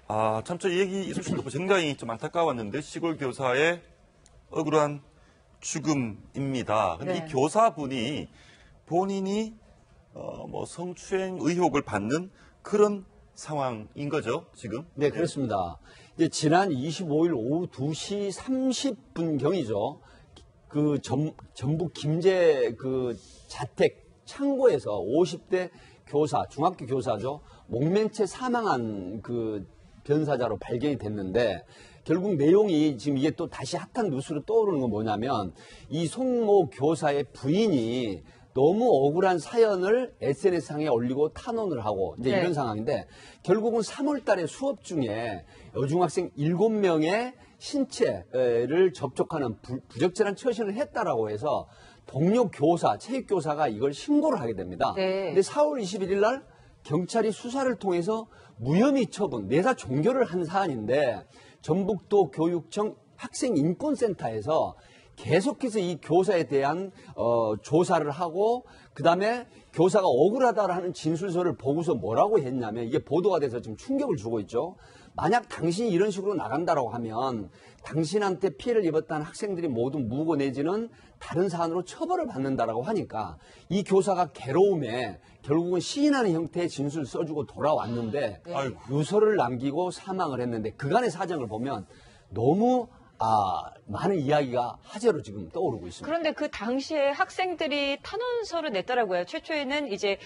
참 저 얘기 이 소식 듣고 굉장히 좀 안타까웠는데 시골 교사의 억울한 죽음입니다. 근데 네. 이 교사분이 본인이 뭐 성추행 의혹을 받는 그런 상황인 거죠, 지금? 네, 그렇습니다. 이제 지난 25일 오후 2시 30분경이죠. 그 전북 김제 그 자택 창고에서 50대 교사, 중학교 교사죠. 목맨 채 사망한 그 변사자로 발견이 됐는데 결국 내용이 지금 이게 또 다시 핫한 뉴스로 떠오르는 건 뭐냐면 이 송모 교사의 부인이 너무 억울한 사연을 SNS상에 올리고 탄원을 하고 이제 네. 이런 상황인데 결국은 3월 달에 수업 중에 여중학생 7명의 신체를 접촉하는 부적절한 처신을 했다라고 해서 동료 교사, 체육교사가 이걸 신고를 하게 됩니다. 네. 근데 4월 21일 날 경찰이 수사를 통해서 무혐의 처분, 내사 종결을 한 사안인데 전북도 교육청 학생인권센터에서 계속해서 이 교사에 대한 조사를 하고 그다음에 교사가 억울하다라는 진술서를 보고서 뭐라고 했냐면 이게 보도가 돼서 지금 충격을 주고 있죠. 만약 당신이 이런 식으로 나간다라고 하면 당신한테 피해를 입었다는 학생들이 모두 무고 내지는 다른 사안으로 처벌을 받는다라고 하니까 이 교사가 괴로움에 결국은 시인하는 형태의 진술을 써주고 돌아왔는데 네. 유서를 남기고 사망을 했는데 그간의 사정을 보면 너무 많은 이야기가 화제로 지금 떠오르고 있습니다. 그런데 그 당시에 학생들이 탄원서를 냈더라고요. 최초에는 이제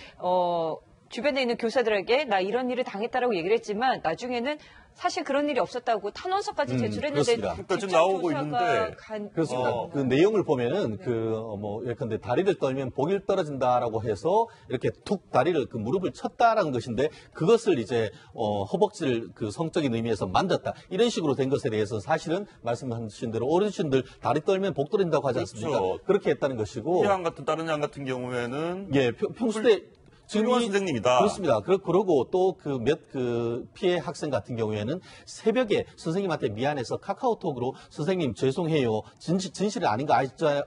주변에 있는 교사들에게 나 이런 일을 당했다라고 얘기를 했지만 나중에는 사실 그런 일이 없었다고 탄원서까지 제출했는데 그렇습니다. 그러니까 지금 나오고 있는데 그렇습니다. 그 내용을 보면은 예컨대 다리를 떨면 복이 떨어진다라고 해서 이렇게 툭 다리를 그 무릎을 쳤다라는 것인데 그것을 이제 허벅지를 그 성적인 의미에서 만졌다 이런 식으로 된 것에 대해서 사실은 말씀하신 대로 어르신들 다리 떨면 복 떨어진다고 하지 않습니까? 그렇죠. 그렇게 했다는 것이고 피양 같은 다른 양 같은 경우에는 예 평소 때 훌륭한 선생님이다. 그렇습니다. 그러고 또 그 피해 학생 같은 경우에는 새벽에 선생님한테 미안해서 카카오톡으로 선생님 죄송해요. 진실이 아닌 거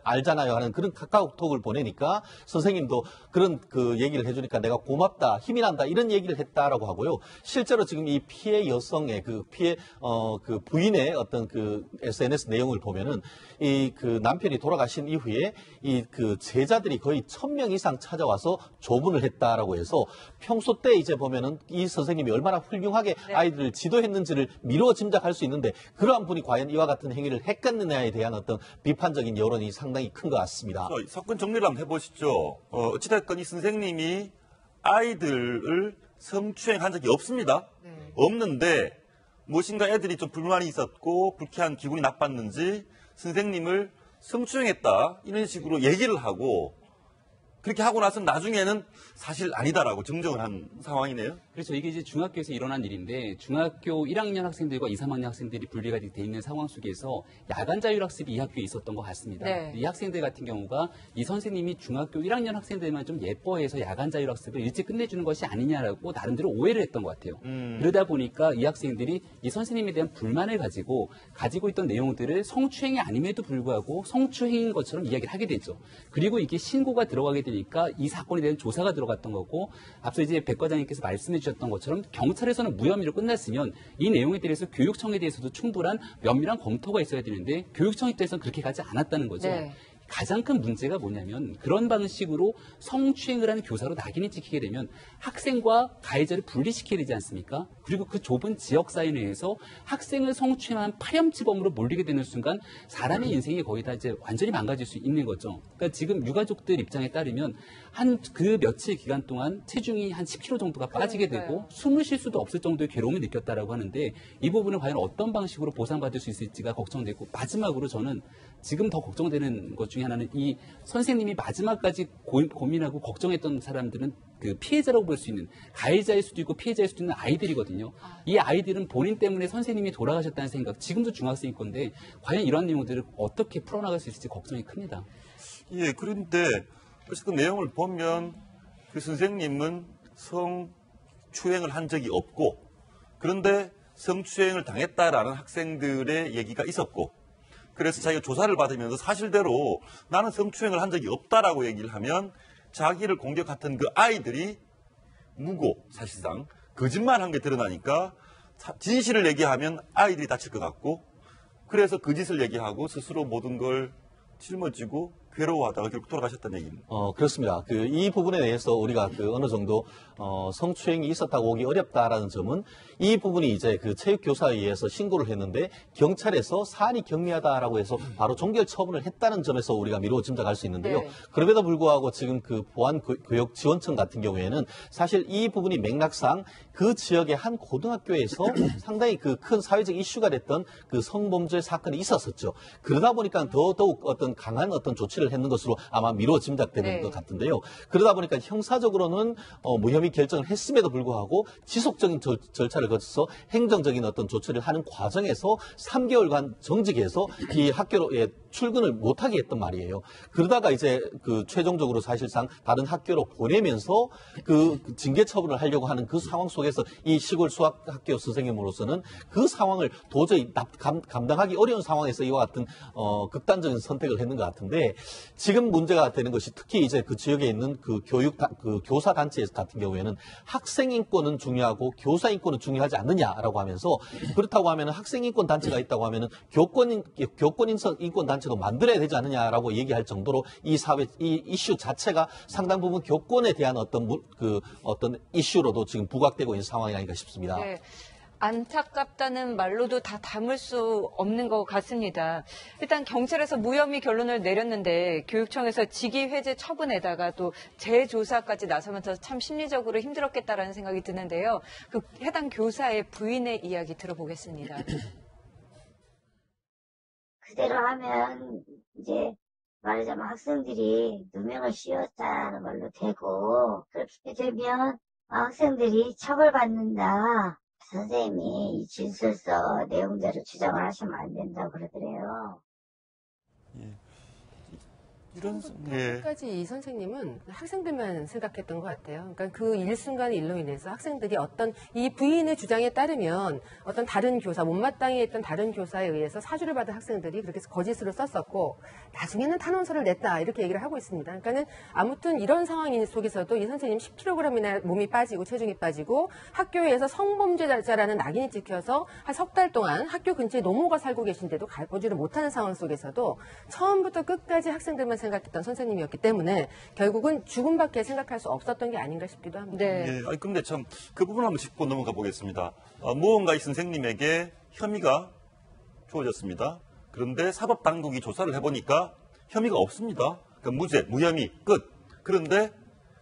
알잖아요 하는 그런 카카오톡을 보내니까 선생님도 그런 그 얘기를 해주니까 내가 고맙다, 힘이 난다 이런 얘기를 했다라고 하고요. 실제로 지금 이 피해 여성의 그 피해 그 부인의 어떤 그 SNS 내용을 보면은 이 그 남편이 돌아가신 이후에 이 그 제자들이 거의 1000명 이상 찾아와서 조문을 했다. 라고 해서 평소 때 이제 보면은 이 선생님이 얼마나 훌륭하게 아이들을 지도했는지를 미루어 짐작할 수 있는데 그러한 분이 과연 이와 같은 행위를 했겠느냐에 대한 어떤 비판적인 여론이 상당히 큰 것 같습니다. 사건 정리를 한번 해보시죠. 어찌됐건 이 선생님이 아이들을 성추행한 적이 없습니다. 없는데 무엇인가 애들이 좀 불만이 있었고 불쾌한 기분이 나빴는지 선생님을 성추행했다 이런 식으로 얘기를 하고 그렇게 하고 나서 나중에는 사실 아니다라고 정정을 한 상황이네요. 그렇죠. 이게 이제 중학교에서 일어난 일인데 중학교 1학년 학생들과 2, 3학년 학생들이 분리가 돼 있는 상황 속에서 야간 자율학습이 이 학교에 있었던 것 같습니다. 네. 이 학생들 같은 경우가 이 선생님이 중학교 1학년 학생들만 좀 예뻐해서 야간 자율학습을 일찍 끝내주는 것이 아니냐라고 나름대로 오해를 했던 것 같아요. 그러다 보니까 이 학생들이 이 선생님에 대한 불만을 가지고 있던 내용들을 성추행이 아님에도 불구하고 성추행인 것처럼 이야기를 하게 되죠. 그리고 이게 신고가 들어가게 되니까 이 사건에 대한 조사가 들어갔던 거고 앞서 이제 백 과장님께서 말씀해 주셨던 것처럼 경찰에서는 무혐의로 끝났으면 이 내용에 대해서 교육청에 대해서도 충분한 면밀한 검토가 있어야 되는데 교육청 입장에서는 그렇게 가지 않았다는 거죠. 네. 가장 큰 문제가 뭐냐면 그런 방식으로 성추행을 하는 교사로 낙인이 찍히게 되면 학생과 가해자를 분리시켜야 되지 않습니까? 그리고 그 좁은 지역 사회 내에서 학생을 성추행한 파렴치범으로 몰리게 되는 순간 사람의 인생이 거의 다 이제 완전히 망가질 수 있는 거죠. 그러니까 지금 유가족들 입장에 따르면 한 그 며칠 기간 동안 체중이 한 10kg 정도가 빠지게 되고 숨을 쉴 수도 없을 정도의 괴로움을 느꼈다라고 하는데 이 부분을 과연 어떤 방식으로 보상받을 수 있을지가 걱정되고 마지막으로 저는 지금 더 걱정되는 것 중에 하나는 이 선생님이 마지막까지 고민하고 걱정했던 사람들은 그 피해자라고 볼 수 있는 가해자일 수도 있고 피해자일 수도 있는 아이들이거든요. 이 아이들은 본인 때문에 선생님이 돌아가셨다는 생각, 지금도 중학생일 건데 과연 이런 내용들을 어떻게 풀어나갈 수 있을지 걱정이 큽니다. 예, 그런데 어쨌든 내용을 보면 그 선생님은 성추행을 한 적이 없고 그런데 성추행을 당했다라는 학생들의 얘기가 있었고 그래서 자기가 조사를 받으면서 사실대로 나는 성추행을 한 적이 없다라고 얘기를 하면 자기를 공격했던 그 아이들이 무고 사실상 거짓말한 게 드러나니까 진실을 얘기하면 아이들이 다칠 것 같고 그래서 그 짓을 얘기하고 스스로 모든 걸 짊어지고 괴로워하다가 결국 돌아가셨다는 얘기입니다. 그렇습니다. 이 부분에 대해서 우리가 어느 정도, 성추행이 있었다고 보기 어렵다라는 점은 이 부분이 이제 체육교사에 의해서 신고를 했는데 경찰에서 사안이 경미하다라고 해서 바로 종결 처분을 했다는 점에서 우리가 미루어 짐작할 수 있는데요. 네. 그럼에도 불구하고 지금 보안교육지원청 같은 경우에는 사실 이 부분이 맥락상 그 지역의 한 고등학교에서 상당히 큰 사회적 이슈가 됐던 성범죄 사건이 있었었죠. 그러다 보니까 더더욱 어떤 강한 어떤 조치를 했는 것으로 아마 미루어 짐작되는 네. 것 같은데요. 그러다 보니까 형사적으로는 무혐의 결정을 했음에도 불구하고 지속적인 절차를 거쳐서 행정적인 어떤 조치를 하는 과정에서 3개월간 정직해서 이 학교에 출근을 못하게 했단 말이에요. 그러다가 이제 최종적으로 사실상 다른 학교로 보내면서 징계 처분을 하려고 하는 그 상황 속에서 이 시골 수학학교 선생님으로서는 그 상황을 도저히 감당하기 어려운 상황에서 이와 같은 극단적인 선택을 했는 것 같은데 지금 문제가 되는 것이 특히 이제 그 지역에 있는 교사 단체 같은 경우에는 학생 인권은 중요하고 교사 인권은 중요하지 않느냐라고 하면서 그렇다고 하면은 학생 인권 단체가 있다고 하면은 교권 인권 단체도 만들어야 되지 않느냐라고 얘기할 정도로 이 이슈 자체가 상당 부분 교권에 대한 어떤 이슈로도 지금 부각되고 있는 상황이 아닌가 싶습니다. 네. 안타깝다는 말로도 다 담을 수 없는 것 같습니다. 일단 경찰에서 무혐의 결론을 내렸는데 교육청에서 직위 해제 처분에다가 또 재조사까지 나서면서 참 심리적으로 힘들었겠다라는 생각이 드는데요. 해당 교사의 부인의 이야기 들어보겠습니다. 그대로 하면 이제 말하자면 학생들이 누명을 씌웠다는 걸로 되고 그렇게 되면 학생들이 처벌받는다. 선생님이 이 진술서 내용대로 주장을 하시면 안 된다고 그러더래요. 끝까지 이 선생님은 학생들만 생각했던 것 같아요. 그러니까 그 일순간 일로 인해서 학생들이 어떤 이 부인의 주장에 따르면 어떤 다른 교사, 못마땅히 했던 다른 교사에 의해서 사주를 받은 학생들이 그렇게 거짓으로 썼었고 나중에는 탄원서를 냈다 이렇게 얘기를 하고 있습니다. 그러니까는 아무튼 이런 상황 속에서도 이 선생님 10kg이나 몸이 빠지고 체중이 빠지고 학교에서 성범죄자라는 낙인이 찍혀서 한 석 달 동안 학교 근처에 노모가 살고 계신데도 가보지를 못하는 상황 속에서도 처음부터 끝까지 학생들만 생각했던 선생님이었기 때문에 결국은 죽음밖에 생각할 수 없었던 게 아닌가 싶기도 합니다. 네. 예, 근데 참 그 부분 한번 짚고 넘어가 보겠습니다. 무언가 이 선생님에게 혐의가 주어졌습니다. 그런데 사법당국이 조사를 해보니까 혐의가 없습니다. 그러니까 무죄, 무혐의, 끝. 그런데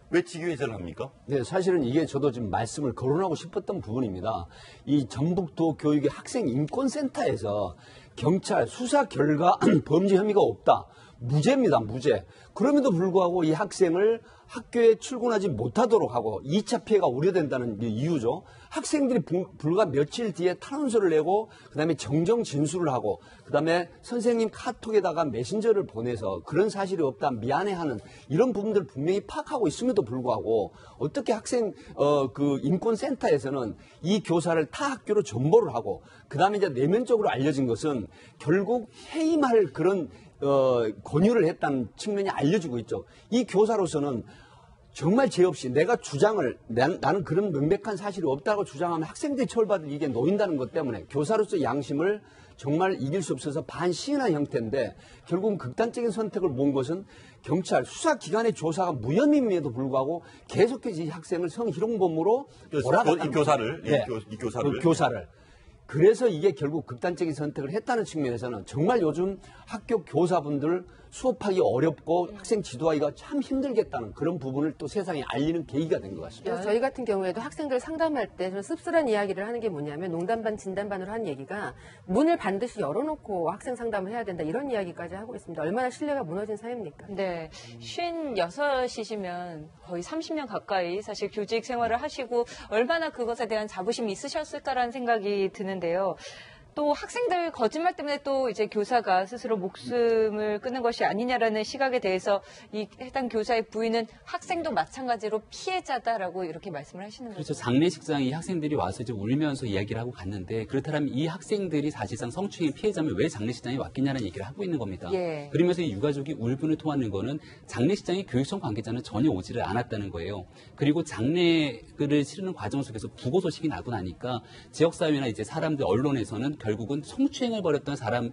왜 직위해제를 합니까? 네, 사실은 이게 저도 지금 말씀을 거론하고 싶었던 부분입니다. 이 전북도 교육의 학생인권센터에서 경찰 수사 결과 범죄 혐의가 없다. 무죄입니다, 무죄. 그럼에도 불구하고 이 학생을 학교에 출근하지 못하도록 하고 2차 피해가 우려된다는 이유죠. 학생들이 불과 며칠 뒤에 탄원서를 내고 그다음에 정정 진술을 하고 그다음에 선생님 카톡에다가 메신저를 보내서 그런 사실이 없다 미안해하는 이런 부분들을 분명히 파악하고 있음에도 불구하고 어떻게 학생 인권센터에서는 이 교사를 타 학교로 전보를 하고 그다음에 이제 내면적으로 알려진 것은 결국 해임할 그런 권유를 했다는 측면이 알려지고 있죠. 이 교사로서는 정말 죄 없이 내가 주장을 나는 그런 명백한 사실이 없다고 주장하면 학생들이 처벌받을 이게 놓인다는 것 때문에 교사로서 양심을 정말 이길 수 없어서 반시인한 형태인데 결국은 극단적인 선택을 본 것은 경찰 수사기관의 조사가 무혐의임에도 불구하고 계속해서 이 학생을 성희롱범으로 이 교사를 네. 이 교사를 교사를 그래서 이게 결국 극단적인 선택을 했다는 측면에서는 정말 요즘 학교 교사분들 수업하기 어렵고 학생 지도하기가 참 힘들겠다는 그런 부분을 또 세상에 알리는 계기가 된 것 같습니다. 그래서 저희 같은 경우에도 학생들 상담할 때 좀 씁쓸한 이야기를 하는 게 뭐냐면 농담반 진담반으로 하는 얘기가 문을 반드시 열어놓고 학생 상담을 해야 된다 이런 이야기까지 하고 있습니다. 얼마나 신뢰가 무너진 사회입니까? 네. 56이시면 거의 30년 가까이 사실 교직 생활을 하시고 얼마나 그것에 대한 자부심이 있으셨을까라는 생각이 드는데요. 또 학생들 거짓말 때문에 또 이제 교사가 스스로 목숨을 끊는 것이 아니냐라는 시각에 대해서 이 해당 교사의 부인은 학생도 마찬가지로 피해자다라고 이렇게 말씀을 하시는 거죠. 그렇죠. 장례식장에 이 학생들이 와서 이제 울면서 이야기를 하고 갔는데 그렇다면 이 학생들이 사실상 성추행 피해자면 왜 장례식장에 왔겠냐는 얘기를 하고 있는 겁니다. 예. 그러면서 이 유가족이 울분을 토하는 거는 장례식장에 교육청 관계자는 전혀 오지를 않았다는 거예요. 그리고 장례를 치르는 과정 속에서 부고 소식이 나고 나니까 지역사회나 이제 사람들 언론에서는 결국은 성추행을 벌였던 사람이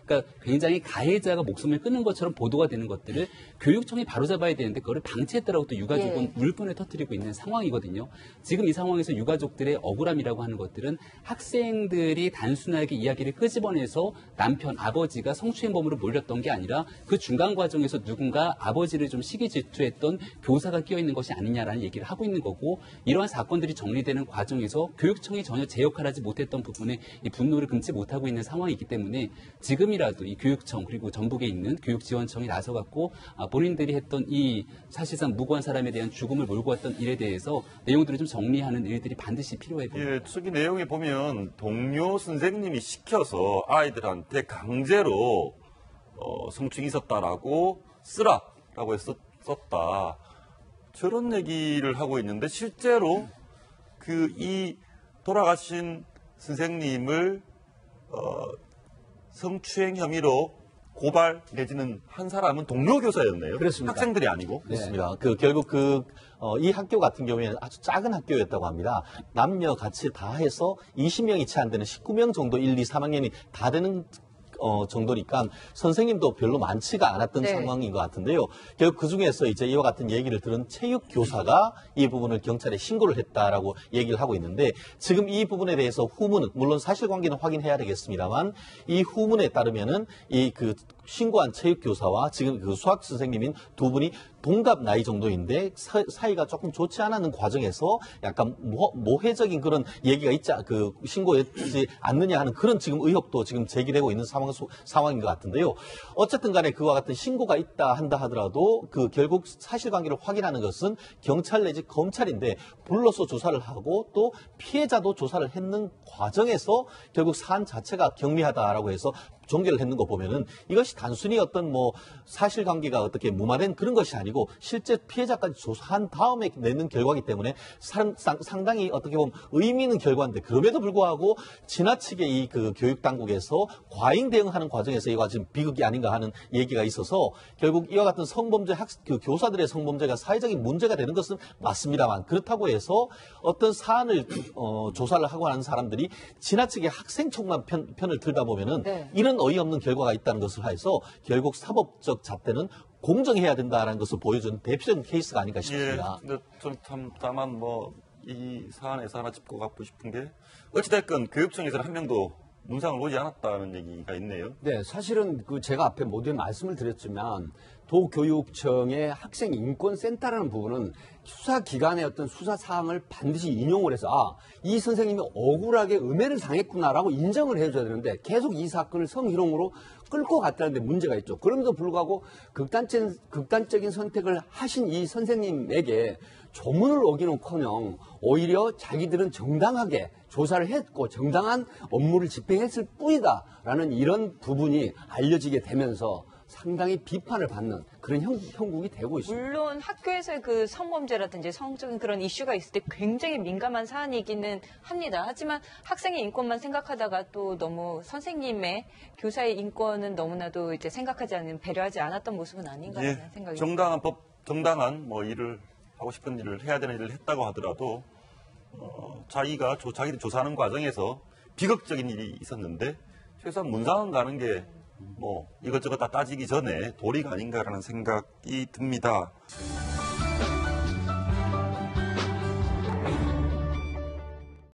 그러니까 굉장히 가해자가 목숨을 끊는 것처럼 보도가 되는 것들을 교육청이 바로잡아야 되는데 그거를 방치했다라고 또 유가족은 울분을 터뜨리고 있는 상황이거든요. 지금 이 상황에서 유가족들의 억울함이라고 하는 것들은 학생들이 단순하게 이야기를 끄집어내서 남편, 아버지가 성추행범으로 몰렸던 게 아니라 그 중간 과정에서 누군가 아버지를 좀 시기 질투했던 교사가 끼어 있는 것이 아니냐라는 얘기를 하고 있는 거고 이러한 사건들이 정리되는 과정에서 교육청이 전혀 제 역할을 하지 못했던 부분에 이 분노를 금치 못하고 있는 상황이기 때문에 지금이라도 이 교육청 그리고 전북에 있는 교육지원청이 나서갖고 본인들이 했던 이 사실상 무고한 사람에 대한 죽음을 몰고 왔던 일에 대해서 내용들을 좀 정리하는 일들이 반드시 필요해 보입니다. 예, 저기 내용에 보면 동료 선생님이 시켜서 아이들한테 강제로 성추행이 있었다라고 쓰라라고 썼다. 저런 얘기를 하고 있는데 실제로 이 돌아가신 선생님을 성추행 혐의로 고발 내지는 한 사람은 동료 교사였네요. 그렇습니다. 학생들이 아니고. 그렇습니다. 결국 이 학교 같은 경우에는 아주 작은 학교였다고 합니다. 남녀 같이 다 해서 20명이 채 안 되는 19명 정도 1, 2, 3학년이 다 되는 정도니까 선생님도 별로 많지가 않았던 상황인 것 같은데요. 결국 그중에서 이제 이와 같은 얘기를 들은 체육교사가 이 부분을 경찰에 신고를 했다라고 얘기를 하고 있는데 지금 이 부분에 대해서 후문은 물론 사실관계는 확인해야 되겠습니다만 이 후문에 따르면은 신고한 체육교사와 지금 그 수학 선생님인 두 분이 동갑 나이 정도인데 사이가 조금 좋지 않은 과정에서 약간 모해적인 그런 얘기가 신고했지 않느냐 하는 그런 지금 의혹도 지금 제기되고 있는 상황인 것 같은데요. 어쨌든 간에 그와 같은 신고가 있다 한다 하더라도 결국 사실관계를 확인하는 것은 경찰 내지 검찰인데 불러서 조사를 하고 또 피해자도 조사를 했는 과정에서 결국 사안 자체가 경미하다라고 해서 종결을 했는 거 보면은 이것이 단순히 어떤 사실관계가 어떻게 무마된 그런 것이 아니고 실제 피해자까지 조사한 다음에 내는 결과이기 때문에 상당히 어떻게 보면 의미 있는 결과인데 그럼에도 불구하고 지나치게 이 교육 당국에서 과잉 대응하는 과정에서 이거 지금 비극이 아닌가 하는 얘기가 있어서 결국 이와 같은 성범죄 교사들의 성범죄가 사회적인 문제가 되는 것은 맞습니다만 그렇다고 해서 어떤 사안을 조사를 하고 하는 사람들이 지나치게 학생 쪽만 편을 들다 보면은 이런 어이없는 결과가 있다는 것을 해서 결국 사법적 잣대는 공정해야 된다는 것을 보여준 대표적인 케이스가 아닌가 싶습니다. 예, 근데 좀 다만 이 사안에서 하나 짚고 가고 싶은 게 어찌됐건 교육청에서는 한 명도 문상을 보지 않았다는 얘기가 있네요. 네, 사실은 제가 앞에 모두에 말씀을 드렸지만 도교육청의 학생인권센터라는 부분은 수사기관의 어떤 수사 사항을 반드시 인용을 해서 이 선생님이 억울하게 음해를 당했구나라고 인정을 해줘야 되는데 계속 이 사건을 성희롱으로 끌고 갔다는데 문제가 있죠. 그럼에도 불구하고 극단적인 선택을 하신 이 선생님에게 조문을 어기는커녕 오히려 자기들은 정당하게 조사를 했고 정당한 업무를 집행했을 뿐이다라는 이런 부분이 알려지게 되면서 상당히 비판을 받는 그런 형국이 되고 있습니다. 물론 학교에서의 그 성범죄라든지 성적인 그런 이슈가 있을 때 굉장히 민감한 사안이기는 합니다. 하지만 학생의 인권만 생각하다가 또 너무 선생님의 교사의 인권은 너무나도 이제 생각하지 않는 배려하지 않았던 모습은 아닌가 하는 생각이 듭니다. 정당한 일을 하고 싶은 일을 해야 되는 일을 했다고 하더라도 자기들이 조사하는 과정에서 비극적인 일이 있었는데 최소한 문상은 가는 게 이것저것 다 따지기 전에 도리가 아닌가라는 생각이 듭니다.